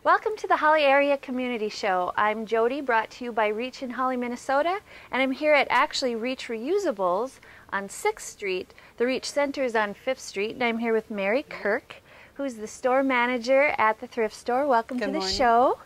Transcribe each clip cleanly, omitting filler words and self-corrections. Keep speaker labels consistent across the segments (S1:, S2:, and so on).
S1: Welcome to the Holly Area Community Show. I'm Jody, brought to you by Reach in Holly, Minnesota, and I'm here at actually Reach Reusables on 6th Street. The Reach Center is on 5th Street, and I'm here with Mary Kirk, who's the store manager at the thrift store. Welcome to the show.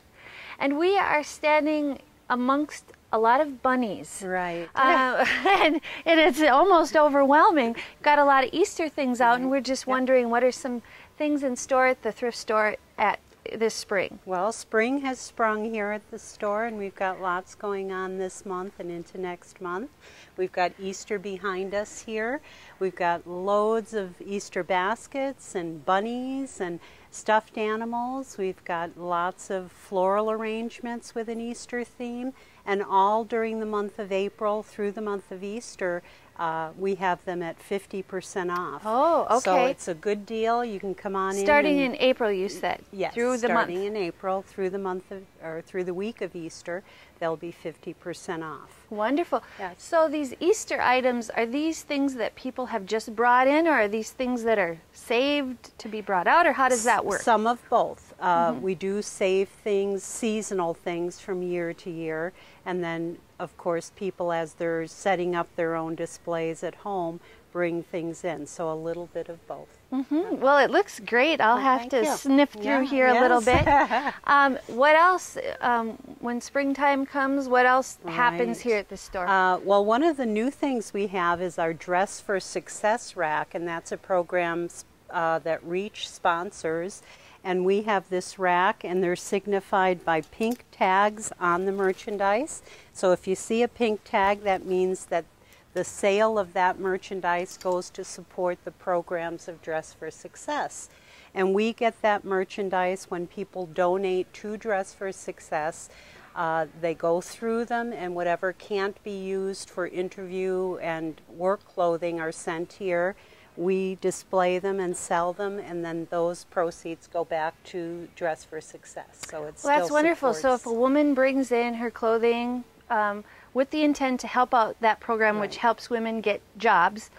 S1: And we are standing amongst a lot of bunnies.
S2: Right.
S1: And it's almost overwhelming. Got a lot of Easter things out, and we're just wondering what are some things in store at the thrift store at this spring.
S2: Well, spring has sprung here at the store, and we've got lots going on this month and into next month. We've got Easter behind us here. We've got loads of Easter baskets and bunnies and stuffed animals. We've got lots of floral arrangements with an Easter theme, and all during the month of April through the month of Easter, we have them at 50% off.
S1: Oh, okay.
S2: So it's a good deal. You can come on
S1: starting in April, you said.
S2: Yes,
S1: through the
S2: starting
S1: month.
S2: in April through the month of, or through the week of Easter, they'll be 50% off.
S1: Wonderful.
S2: Yes.
S1: So these Easter items, are these things that people have just brought in, or are these things that are saved to be brought out, or how does that work?
S2: Some of both. We do save things, seasonal things from year to year, and then of course people, as they're setting up their own displays at home, bring things in. So a little bit of both.
S1: Well, it looks great. I'll have to sniff through here a little bit. What else, when springtime comes, what else happens here at the store?
S2: Well, one of the new things we have is our Dress for Success rack, and that's a program that Reach sponsors. And we have this rack, and they're signified by pink tags on the merchandise. So if you see a pink tag, that means that the sale of that merchandise goes to support the programs of Dress for Success. And we get that merchandise when people donate to Dress for Success. They go through them, and whatever can't be used for interview and work clothing are sent here. We display them and sell them, and then those proceeds go back to Dress for Success. So it's
S1: well, that's wonderful. So if a woman brings in her clothing with the intent to help out that program, which helps women get jobs,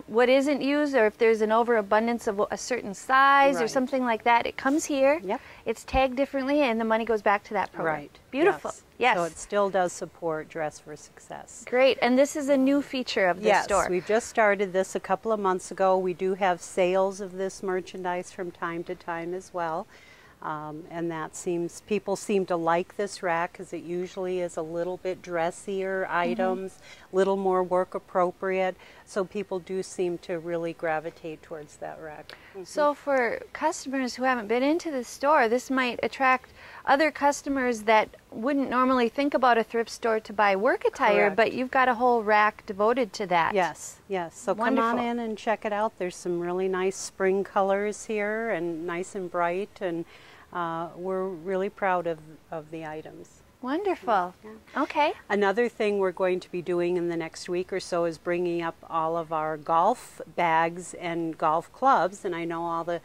S1: what isn't used, or if there's an overabundance of a certain size or something like that, it comes here. It's tagged differently, and the money goes back to that program. Beautiful. Yes.
S2: So it still does support Dress for Success.
S1: Great. And this is a new feature of the store.
S2: Yes, we've just started this a couple of months ago. We do have sales of this merchandise from time to time as well. And that people seem to like this rack because it usually is a little bit dressier items, a little more work appropriate. So people do seem to really gravitate towards that rack.
S1: So for customers who haven't been into the store, this might attract other customers that wouldn't normally think about a thrift store to buy work attire, but you've got a whole rack devoted to that.
S2: Yes, yes. So come on in and check it out. There's some really nice spring colors here, and nice and bright, and we're really proud of the items.
S1: Wonderful. Okay.
S2: Another thing we're going to be doing in the next week or so is bringing up all of our golf bags and golf clubs, and I know all the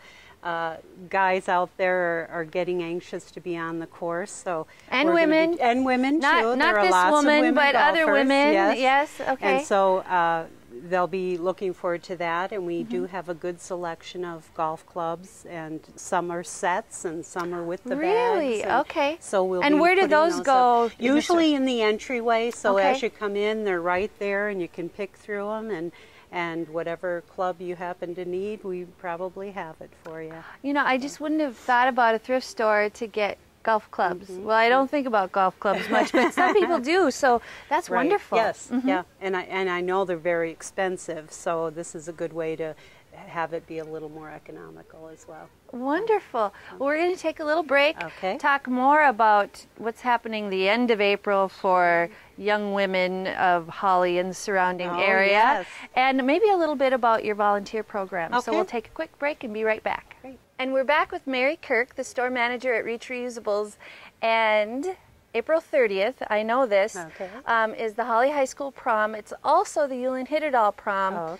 S2: guys out there are getting anxious to be on the course. So
S1: women.
S2: And women too.
S1: Not
S2: there are
S1: this
S2: lots
S1: woman,
S2: of women
S1: but
S2: golfers,
S1: other women. Yes. Okay.
S2: And so they'll be looking forward to that, and we do have a good selection of golf clubs, and some are sets and some are with the bags.
S1: Really? Okay.
S2: So we'll
S1: and
S2: be
S1: where do
S2: those
S1: go?
S2: Up. Usually in the entryway, so as you come in, they're right there, and you can pick through them, and whatever club you happen to need, we probably have it for you.
S1: You know, I just wouldn't have thought about a thrift store to get golf clubs. Well, I don't think about golf clubs much, but some people do, so that's wonderful.
S2: Yes, yeah, and I know they're very expensive, so this is a good way to have it be a little more economical as well.
S1: Wonderful. Well, we're going to take a little break, talk more about what's happening the end of April for young women of Holly and the surrounding area, and maybe a little bit about your volunteer program. So we'll take a quick break and be right back.
S2: Great.
S1: And we're back with Mary Kirk, the store manager at Reach Reusables, and April 30th, I know this, is the Holly High School prom. It's also the Ulen Hitterdal prom.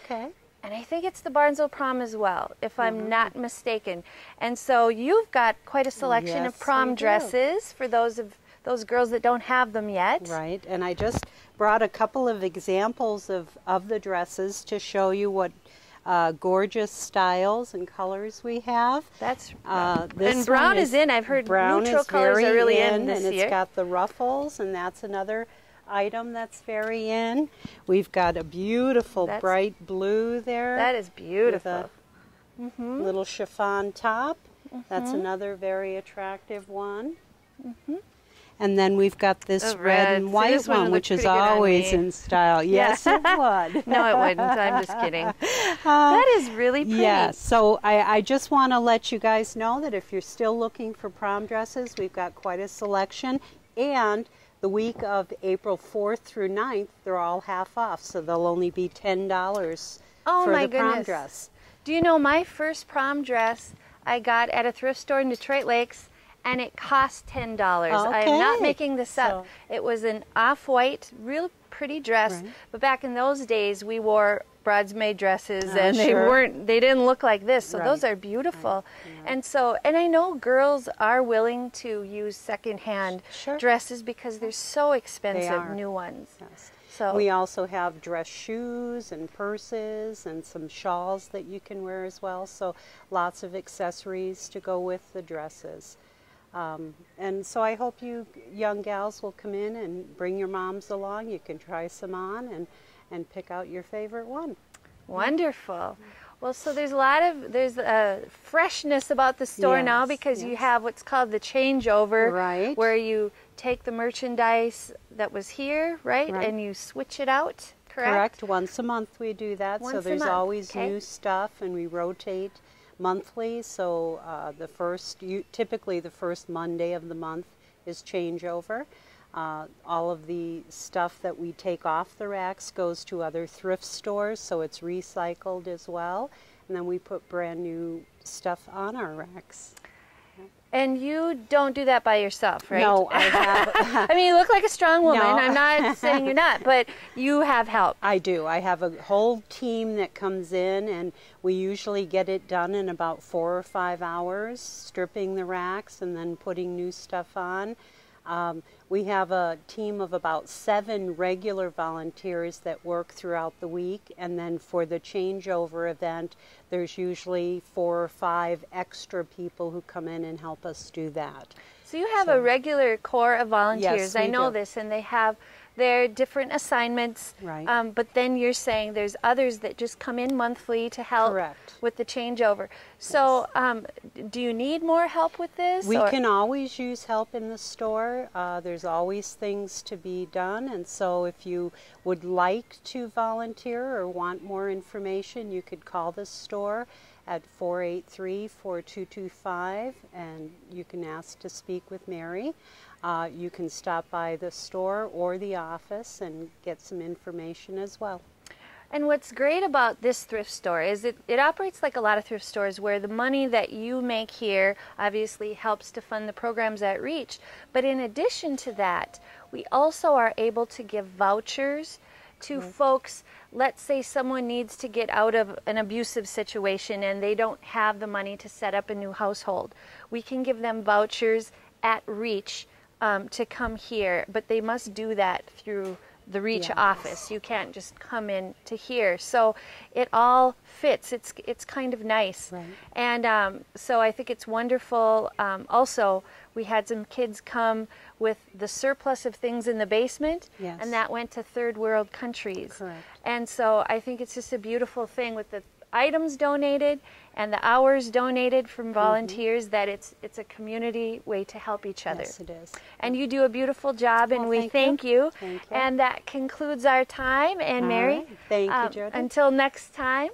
S1: And I think it's the Barnesville prom as well, if I'm not mistaken. And so you've got quite a selection of prom dresses for those girls that don't have them yet.
S2: Right, and I just brought a couple of examples of the dresses to show you what gorgeous styles and colors we have.
S1: That's
S2: this
S1: and brown is in. I've heard
S2: brown
S1: neutral
S2: is
S1: colors
S2: very
S1: are really in
S2: and
S1: this year.
S2: it's got the ruffles, and that's another item that's very in. We've got a beautiful bright blue there.
S1: That is beautiful.
S2: With a little chiffon top. That's another very attractive one. And then we've got this red and white one, which is always in style. Yes, it would.
S1: No, it wouldn't. I'm just kidding. That is really pretty.
S2: Yeah, so I just want to let you guys know that if you're still looking for prom dresses, we've got quite a selection. And the week of April 4th through 9th, they're all half off, so they'll only be $10 for the prom dress.
S1: Do you know my first prom dress I got at a thrift store in Detroit Lakes, and it cost $10.
S2: Okay.
S1: I am not making this up. It was an off-white, real pretty dress, but back in those days we wore bridesmaid dresses, and they didn't look like this, so those are beautiful. And so, and I know girls are willing to use secondhand dresses because they're so expensive, new ones. So
S2: we also have dress shoes and purses and some shawls that you can wear as well, so lots of accessories to go with the dresses. And so I hope you young gals will come in and bring your moms along. You can try some on and pick out your favorite one.
S1: Wonderful. Well, so there's a freshness about the store now because you have what's called the changeover, where you take the merchandise that was here, and you switch it out, correct?
S2: Once a month we do that. So there's always new stuff, and we rotate monthly. So typically the first Monday of the month is changeover. All of the stuff that we take off the racks goes to other thrift stores, so it's recycled as well. And then we put brand new stuff on our racks.
S1: And you don't do that by yourself, right?
S2: No, I have.
S1: I mean, you look like a strong woman. No. I'm not saying you're not, but you have help.
S2: I do. I have a whole team that comes in, and we usually get it done in about 4 or 5 hours, stripping the racks and then putting new stuff on. We have a team of about 7 regular volunteers that work throughout the week, and then for the changeover event, there's usually 4 or 5 extra people who come in and help us do that.
S1: So you have a regular core of volunteers.
S2: Yes,
S1: I know this, and they have their different assignments. But then you're saying there's others that just come in monthly to help with the changeover. So do you need more help with this?
S2: We can always use help in the store. There's always things to be done, and so if you would like to volunteer or want more information, you could call the store at 483-4225, and you can ask to speak with Mary. You can stop by the store or the office and get some information as well.
S1: And what's great about this thrift store is it operates like a lot of thrift stores, where the money that you make here obviously helps to fund the programs at Reach. But in addition to that, we also are able to give vouchers to folks. Let's say someone needs to get out of an abusive situation and they don't have the money to set up a new household. We can give them vouchers at Reach to come here, but they must do that through the Reach office. You can't just come in to here. So it all fits. It's kind of nice. And so I think it's wonderful. Also, we had some kids come with the surplus of things in the basement, and that went to third world countries. And so I think it's just a beautiful thing with the items donated and the hours donated from volunteers, that it's a community way to help each other.
S2: Yes, it is.
S1: And you do a beautiful job, and we thank you.
S2: Thank you.
S1: And that concludes our time. And Mary,
S2: thank you, Jody.
S1: Until next time.